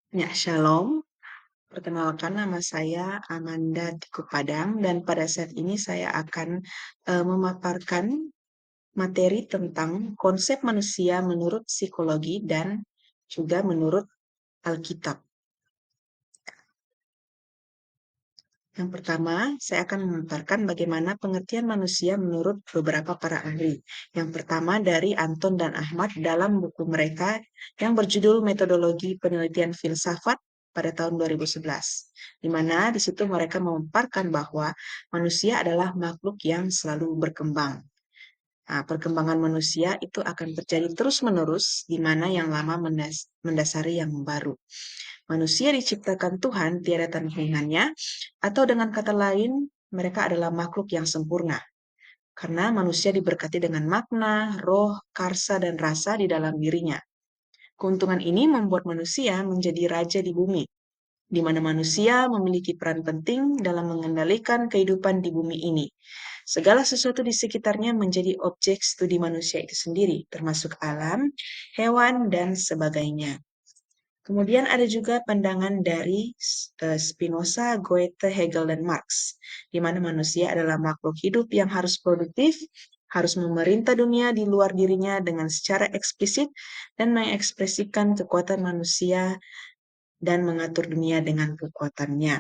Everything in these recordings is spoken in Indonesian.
Ya, shalom. Perkenalkan nama saya Amanda Tiku Padang dan pada saat ini saya akan memaparkan materi tentang konsep manusia menurut psikologi dan juga menurut Alkitab. Yang pertama, saya akan memaparkan bagaimana pengertian manusia menurut beberapa para ahli. Yang pertama dari Anton dan Ahmad dalam buku mereka yang berjudul Metodologi Penelitian Filsafat pada tahun 2011, di mana di situ mereka memaparkan bahwa manusia adalah makhluk yang selalu berkembang. Nah, perkembangan manusia itu akan terjadi terus-menerus, di mana yang lama mendasari yang baru. Manusia diciptakan Tuhan tiada tandingannya, atau dengan kata lain, mereka adalah makhluk yang sempurna. Karena manusia diberkati dengan makna, roh, karsa, dan rasa di dalam dirinya. Keuntungan ini membuat manusia menjadi raja di bumi, di mana manusia memiliki peran penting dalam mengendalikan kehidupan di bumi ini. Segala sesuatu di sekitarnya menjadi objek studi manusia itu sendiri, termasuk alam, hewan, dan sebagainya. Kemudian ada juga pandangan dari Spinoza, Goethe, Hegel, dan Marx, di mana manusia adalah makhluk hidup yang harus produktif, harus memerintah dunia di luar dirinya dengan secara eksplisit, dan mengekspresikan kekuatan manusia dan mengatur dunia dengan kekuatannya.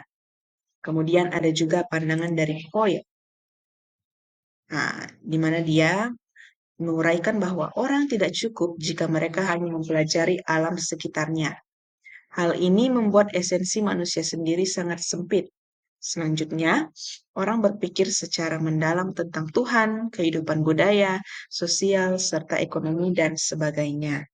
Kemudian ada juga pandangan dari Hoyle, di mana dia menguraikan bahwa orang tidak cukup jika mereka hanya mempelajari alam sekitarnya. Hal ini membuat esensi manusia sendiri sangat sempit. Selanjutnya, orang berpikir secara mendalam tentang Tuhan, kehidupan budaya, sosial, serta ekonomi, dan sebagainya.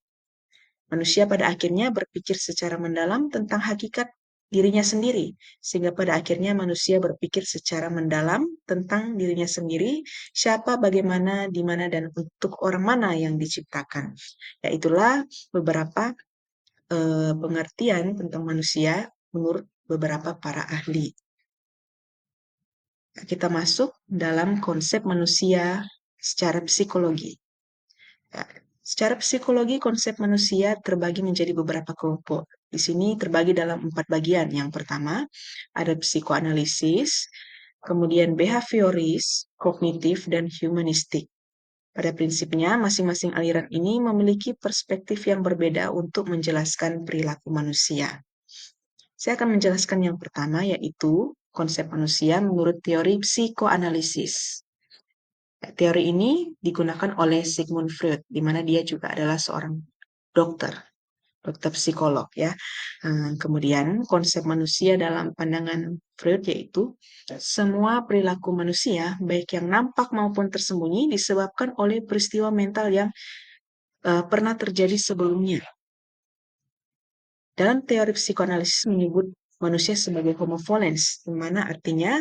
Manusia pada akhirnya berpikir secara mendalam tentang hakikat dirinya sendiri, sehingga pada akhirnya manusia berpikir secara mendalam tentang dirinya sendiri, siapa, bagaimana, di mana, dan untuk orang mana yang diciptakan. Yaitulah beberapa pengertian tentang manusia menurut beberapa para ahli. Kita masuk dalam konsep manusia secara psikologi. Ya, secara psikologi, konsep manusia terbagi menjadi beberapa kelompok. Di sini terbagi dalam 4 bagian. Yang pertama, ada psikoanalisis, kemudian behavioris, kognitif, dan humanistik. Pada prinsipnya, masing-masing aliran ini memiliki perspektif yang berbeda untuk menjelaskan perilaku manusia. Saya akan menjelaskan yang pertama, yaitu konsep manusia menurut teori psikoanalisis. Teori ini digunakan oleh Sigmund Freud, di mana dia juga adalah seorang dokter, dokter psikolog ya. Kemudian konsep manusia dalam pandangan Freud yaitu semua perilaku manusia, baik yang nampak maupun tersembunyi, disebabkan oleh peristiwa mental yang pernah terjadi sebelumnya. Dalam teori psikoanalisis menyebut manusia sebagai homo volens, di mana artinya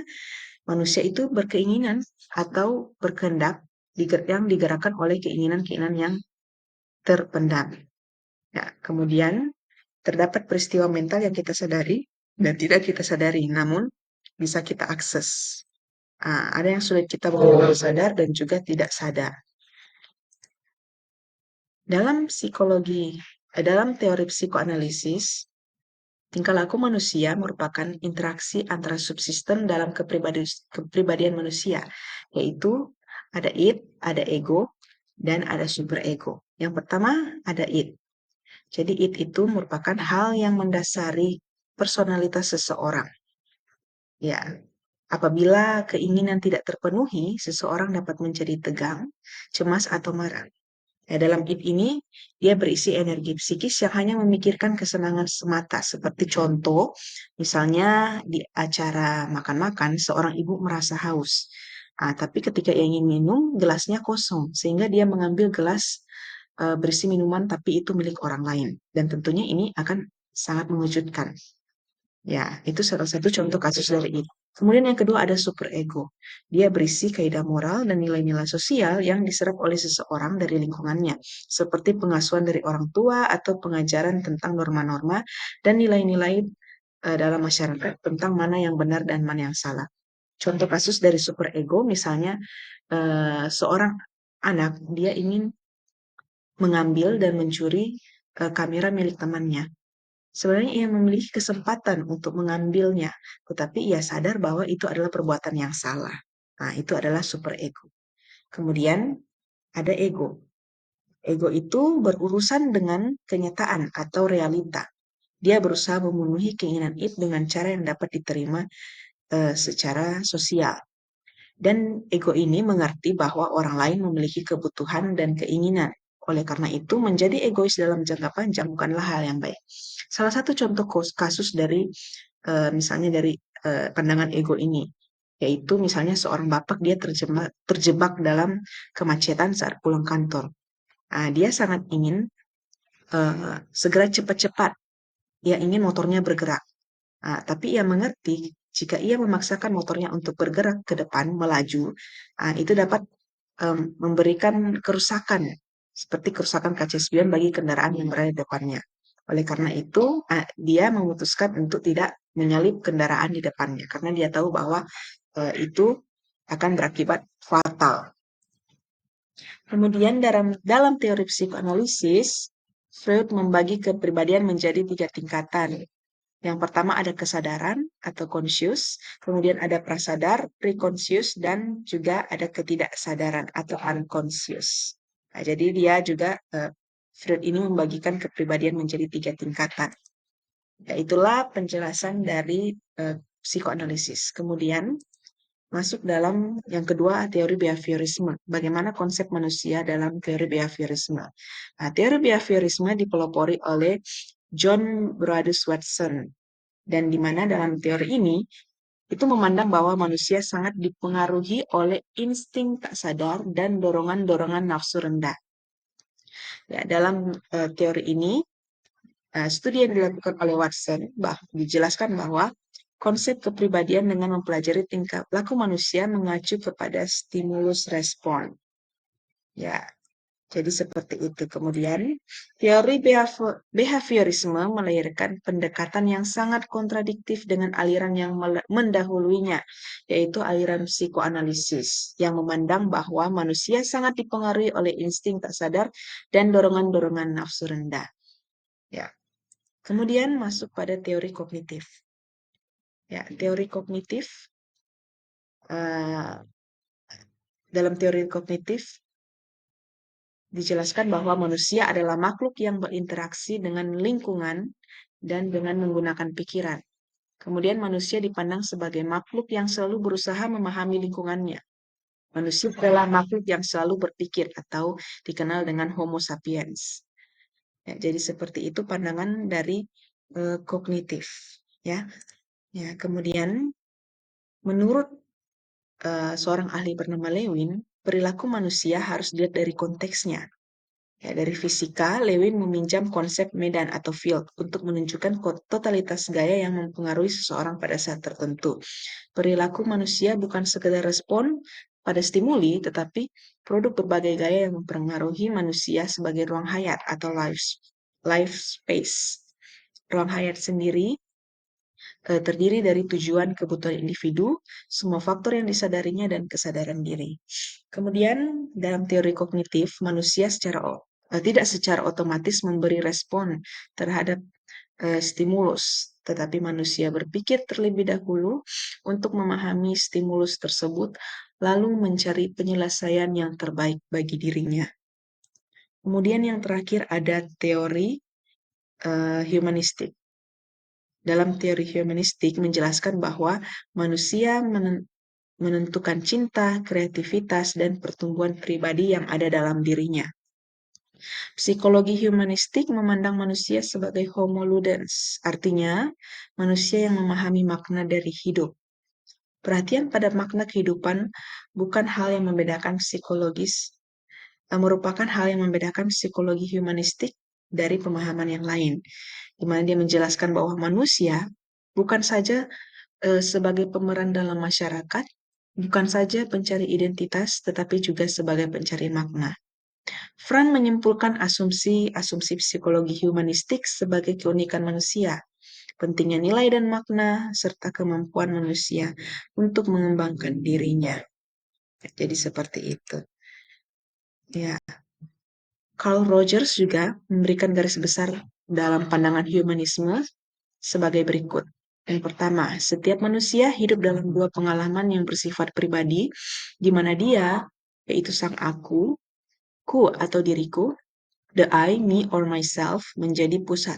manusia itu berkeinginan atau berkehendak yang digerakkan oleh keinginan-keinginan yang terpendam. Ya, kemudian terdapat peristiwa mental yang kita sadari dan tidak kita sadari, namun bisa kita akses. Ada yang sulit kita benar-benar sadar dan juga tidak sadar. Dalam teori psikoanalisis, tingkah laku manusia merupakan interaksi antara subsistem dalam kepribadian manusia, yaitu ada id, ada ego, dan ada superego. Yang pertama ada id. Jadi id itu merupakan hal yang mendasari personalitas seseorang. Ya, apabila keinginan tidak terpenuhi, seseorang dapat menjadi tegang, cemas, atau marah. Dalam id ini, dia berisi energi psikis yang hanya memikirkan kesenangan semata. Seperti contoh, misalnya di acara makan-makan, seorang ibu merasa haus. Tapi ketika ia ingin minum, gelasnya kosong. Sehingga dia mengambil gelas berisi minuman, tapi itu milik orang lain. Dan tentunya ini akan sangat mengejutkan. Ya, itu salah satu contoh kasus dari ini. Kemudian yang kedua ada superego. Dia berisi kaidah moral dan nilai-nilai sosial yang diserap oleh seseorang dari lingkungannya, seperti pengasuhan dari orang tua atau pengajaran tentang norma-norma dan nilai-nilai dalam masyarakat tentang mana yang benar dan mana yang salah. Contoh kasus dari superego misalnya seorang anak dia ingin mengambil dan mencuri kamera milik temannya. Sebenarnya ia memiliki kesempatan untuk mengambilnya, tetapi ia sadar bahwa itu adalah perbuatan yang salah. Nah, itu adalah superego. Kemudian ada ego. Ego itu berurusan dengan kenyataan atau realita. Dia berusaha memenuhi keinginan itu dengan cara yang dapat diterima secara sosial. Dan ego ini mengerti bahwa orang lain memiliki kebutuhan dan keinginan. Oleh karena itu, menjadi egois dalam jangka panjang bukanlah hal yang baik. Salah satu contoh kasus dari misalnya dari pandangan ego ini, yaitu misalnya seorang bapak dia terjebak dalam kemacetan saat pulang kantor. Nah, dia sangat ingin segera cepat-cepat, ia ingin motornya bergerak. Nah, tapi ia mengerti jika ia memaksakan motornya untuk bergerak ke depan, melaju, itu dapat memberikan kerusakan, seperti kerusakan kaca spion bagi kendaraan yang berada di depannya. Oleh karena itu, dia memutuskan untuk tidak menyalip kendaraan di depannya, karena dia tahu bahwa itu akan berakibat fatal. Kemudian dalam teori psikoanalisis, Freud membagi kepribadian menjadi 3 tingkatan. Yang pertama ada kesadaran atau conscious, kemudian ada prasadar, preconscious, dan juga ada ketidaksadaran atau unconscious. Nah, jadi dia juga, Freud ini membagikan kepribadian menjadi 3 tingkatan. Itulah penjelasan dari psikoanalisis. Kemudian masuk dalam yang kedua, teori behaviorisme. Bagaimana konsep manusia dalam teori behaviorisme. Nah, teori behaviorisme dipelopori oleh John Brodus Watson. Dan di mana dalam teori ini, itu memandang bahwa manusia sangat dipengaruhi oleh insting tak sadar dan dorongan-dorongan nafsu rendah. Ya, dalam teori ini, studi yang dilakukan oleh Watson dijelaskan bahwa konsep kepribadian dengan mempelajari tingkah laku manusia mengacu kepada stimulus respon. Ya, jadi seperti itu. Kemudian, teori behaviorisme melahirkan pendekatan yang sangat kontradiktif dengan aliran yang mendahuluinya, yaitu aliran psikoanalisis, yang memandang bahwa manusia sangat dipengaruhi oleh insting tak sadar dan dorongan-dorongan nafsu rendah. Ya. Kemudian masuk pada teori kognitif. Ya, teori kognitif, dalam teori kognitif dijelaskan bahwa manusia adalah makhluk yang berinteraksi dengan lingkungan dan dengan menggunakan pikiran. Kemudian manusia dipandang sebagai makhluk yang selalu berusaha memahami lingkungannya. Manusia adalah makhluk yang selalu berpikir atau dikenal dengan Homo sapiens. Ya, jadi seperti itu pandangan dari kognitif. Ya, kemudian menurut seorang ahli bernama Lewin, perilaku manusia harus dilihat dari konteksnya. Ya, dari fisika, Lewin meminjam konsep medan atau field untuk menunjukkan totalitas gaya yang mempengaruhi seseorang pada saat tertentu. Perilaku manusia bukan sekedar respon pada stimuli, tetapi produk berbagai gaya yang mempengaruhi manusia sebagai ruang hayat atau life space. Ruang hayat sendiri terdiri dari tujuan kebutuhan individu, semua faktor yang disadarinya, dan kesadaran diri. Kemudian, dalam teori kognitif, manusia tidak secara otomatis memberi respon terhadap stimulus, tetapi manusia berpikir terlebih dahulu untuk memahami stimulus tersebut, lalu mencari penyelesaian yang terbaik bagi dirinya. Kemudian yang terakhir ada teori humanistik. Dalam teori humanistik menjelaskan bahwa manusia menentukan cinta, kreativitas, dan pertumbuhan pribadi yang ada dalam dirinya. Psikologi humanistik memandang manusia sebagai homo ludens, artinya manusia yang memahami makna dari hidup. Perhatian pada makna kehidupan bukan hal yang membedakan merupakan hal yang membedakan psikologi humanistik dari pemahaman yang lain, di mana dia menjelaskan bahwa manusia bukan saja sebagai pemeran dalam masyarakat, bukan saja pencari identitas, tetapi juga sebagai pencari makna. Fran menyimpulkan asumsi psikologi humanistik sebagai keunikan manusia, pentingnya nilai dan makna, serta kemampuan manusia untuk mengembangkan dirinya. Jadi seperti itu. Ya, Carl Rogers juga memberikan garis besar dalam pandangan humanisme sebagai berikut. Yang pertama, setiap manusia hidup dalam dua pengalaman yang bersifat pribadi, di mana dia, yaitu sang aku, ku atau diriku, the I, me, or myself, menjadi pusat.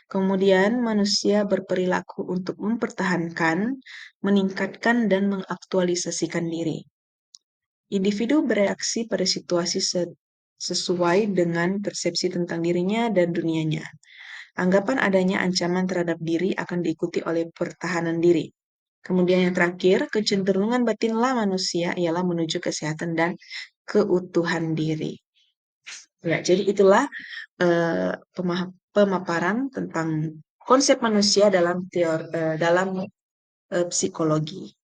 Kemudian manusia berperilaku untuk mempertahankan, meningkatkan, dan mengaktualisasikan diri. Individu bereaksi pada situasi sesuai dengan persepsi tentang dirinya dan dunianya. Anggapan adanya ancaman terhadap diri akan diikuti oleh pertahanan diri. Kemudian yang terakhir, kecenderungan batinlah manusia ialah menuju kesehatan dan keutuhan diri. Ya, jadi itulah pemaparan tentang konsep manusia dalam psikologi.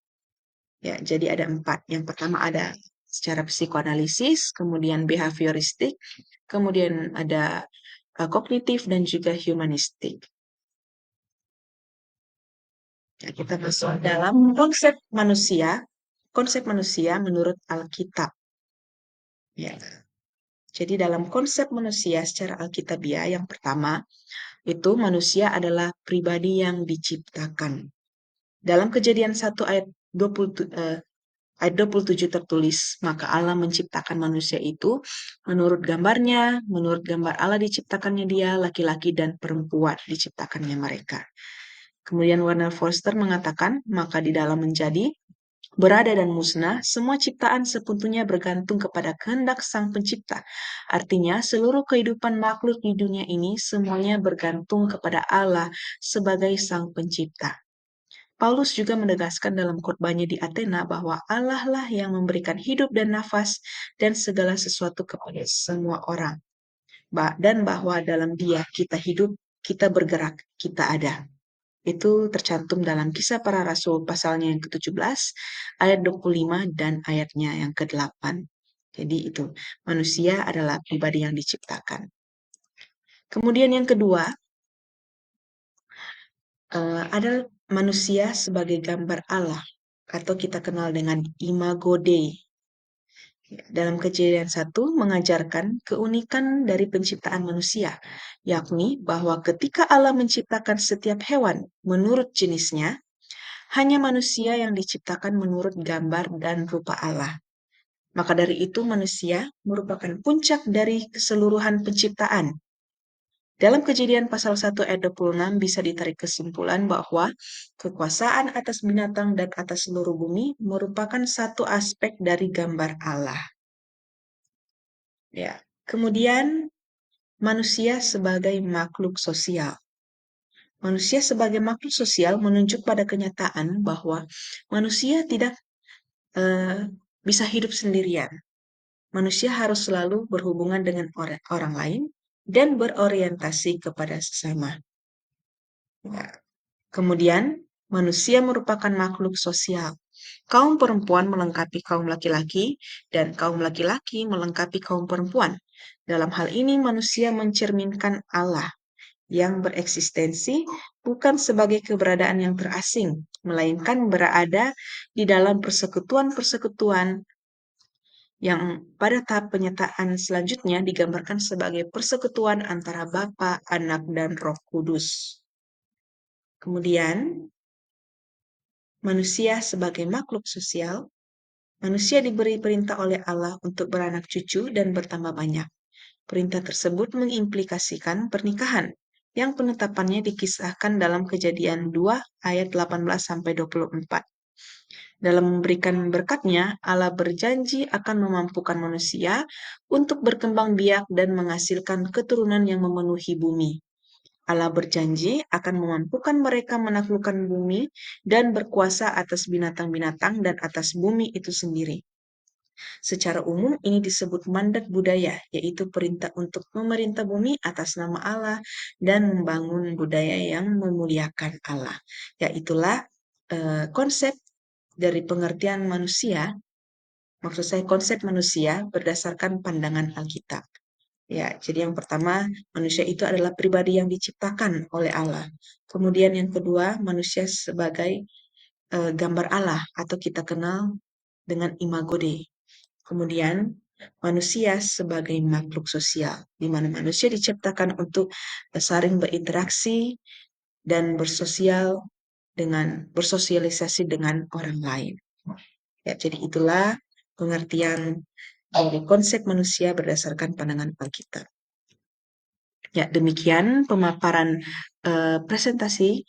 Ya, jadi ada 4. Yang pertama ada secara psikoanalisis, kemudian behavioristik, kemudian ada kognitif dan juga humanistik. Ya, kita masuk dalam konsep manusia menurut Alkitab. Ya. Jadi dalam konsep manusia secara Alkitabiah yang pertama, itu manusia adalah pribadi yang diciptakan. Dalam Kejadian 1 ayat 27 tertulis, maka Allah menciptakan manusia itu menurut gambarnya, menurut gambar Allah diciptakannya dia, laki-laki dan perempuan diciptakannya mereka. Kemudian Werner Foerster mengatakan, maka di dalam menjadi, berada dan musnah, semua ciptaan sepenuhnya bergantung kepada kehendak Sang Pencipta. Artinya, seluruh kehidupan makhluk di dunia ini semuanya bergantung kepada Allah sebagai Sang Pencipta. Paulus juga menegaskan dalam khotbahnya di Athena bahwa Allah lah yang memberikan hidup dan nafas dan segala sesuatu kepada semua orang. Dan bahwa dalam Dia kita hidup, kita bergerak, kita ada. Itu tercantum dalam Kisah Para Rasul pasalnya yang ke-17, ayat 25 dan ayatnya yang ke-8. Jadi itu, manusia adalah pribadi yang diciptakan. Kemudian yang kedua, adalah manusia sebagai gambar Allah, atau kita kenal dengan Imago Dei. Dalam Kejadian 1 mengajarkan keunikan dari penciptaan manusia, yakni bahwa ketika Allah menciptakan setiap hewan menurut jenisnya, hanya manusia yang diciptakan menurut gambar dan rupa Allah. Maka dari itu manusia merupakan puncak dari keseluruhan penciptaan. Dalam Kejadian pasal 1 ayat 26 bisa ditarik kesimpulan bahwa kekuasaan atas binatang dan atas seluruh bumi merupakan satu aspek dari gambar Allah. Ya. Kemudian manusia sebagai makhluk sosial. Manusia sebagai makhluk sosial menunjuk pada kenyataan bahwa manusia tidak bisa hidup sendirian. Manusia harus selalu berhubungan dengan orang lain dan berorientasi kepada sesama. Ya. Kemudian, manusia merupakan makhluk sosial. Kaum perempuan melengkapi kaum laki-laki, dan kaum laki-laki melengkapi kaum perempuan. Dalam hal ini, manusia mencerminkan Allah yang bereksistensi bukan sebagai keberadaan yang terasing, melainkan berada di dalam persekutuan-persekutuan yang pada tahap penyataan selanjutnya digambarkan sebagai persekutuan antara Bapa, Anak, dan Roh Kudus. Kemudian, manusia sebagai makhluk sosial, manusia diberi perintah oleh Allah untuk beranak cucu dan bertambah banyak. Perintah tersebut mengimplikasikan pernikahan, yang penetapannya dikisahkan dalam Kejadian 2 ayat 18-24. Dalam memberikan berkatnya, Allah berjanji akan memampukan manusia untuk berkembang biak dan menghasilkan keturunan yang memenuhi bumi. Allah berjanji akan memampukan mereka menaklukkan bumi dan berkuasa atas binatang-binatang dan atas bumi itu sendiri. Secara umum ini disebut mandat budaya, yaitu perintah untuk memerintah bumi atas nama Allah dan membangun budaya yang memuliakan Allah. Yaitulah konsep dari pengertian manusia, maksud saya konsep manusia berdasarkan pandangan Alkitab. Ya, jadi yang pertama, manusia itu adalah pribadi yang diciptakan oleh Allah. Kemudian yang kedua, manusia sebagai gambar Allah atau kita kenal dengan Imago Dei. Kemudian manusia sebagai makhluk sosial, di mana manusia diciptakan untuk saling berinteraksi dan bersosialisasi dengan orang lain. Ya, jadi itulah pengertian dari konsep manusia berdasarkan pandangan Alkitab. Ya, demikian pemaparan presentasi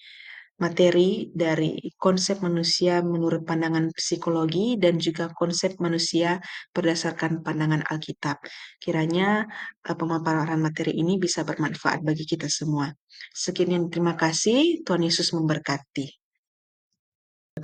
materi dari konsep manusia menurut pandangan psikologi dan juga konsep manusia berdasarkan pandangan Alkitab. Kiranya pemaparan materi ini bisa bermanfaat bagi kita semua. Sekian, terima kasih. Tuhan Yesus memberkati.